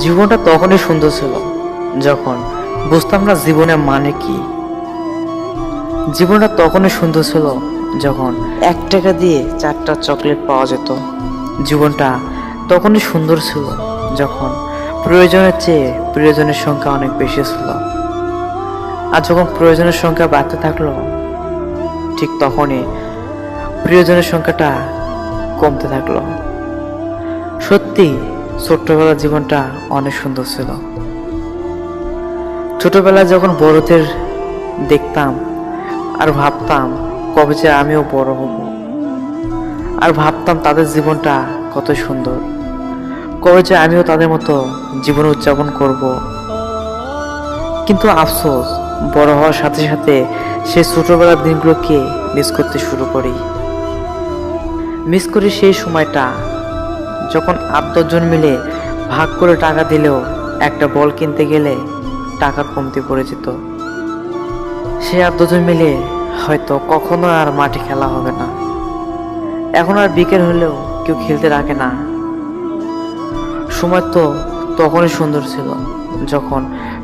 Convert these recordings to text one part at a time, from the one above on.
জীবনটা তখনই সুন্দর ছিল যখন বুঝতাম না জীবনের মানে কি। জীবনটা তখনই সুন্দর ছিল যখন 1 টাকা দিয়ে 4টা চকলেট পাওয়া যেত। জীবনটা তখনই সুন্দর ছিল যখন প্রয়োজনের চেয়ে প্রিয়জনের সংখ্যা অনেক বেশি ছিল। আর যখন প্রয়োজনের সংখ্যা বাড়তে থাকলো, ঠিক তখনই প্রিয়জনের সংখ্যাটা কমতে থাকলো। সত্যি ছোট্টবেলার জীবনটা অনেক সুন্দর ছিল। ছোটবেলায় যখন বড়দের দেখতাম আর ভাবতাম কবে যে আমিও বড় হব, আর ভাবতাম তাদের জীবনটা কত সুন্দর, কবে যে আমিও তাদের মতো জীবন উদযাপন করব। কিন্তু আফসোস, বড় হওয়ার সাথে সাথে সেই ছোটবেলার দিনগুলোকে মিস করতে শুরু করি। মিস করি সেই সময়টা যখন 8-10 জন মিলে ভাগ করে টাকা দিলেও একটা বল কিনতে গেলে টাকার কমতি পড়ে যেত। সে 8-10 জন মিলে হয়তো কখনো আর মাঠে খেলা হবে না। এখন আর বিকেল হলেও কেউ খেলতে রাখে না। সময় তো তখনই সুন্দর ছিল যখন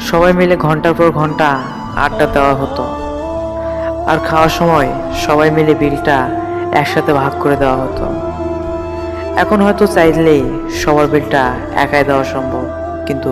সবাই মিলে ঘন্টার পর ঘন্টা আড্ডা দেওয়া হতো, আর খাওয়ার সময় সবাই মিলে বিলটা একসাথে ভাগ করে দেওয়া হতো। এখন হয়তো চাইলেই সবার বিলটা একাই দেওয়া সম্ভব, কিন্তু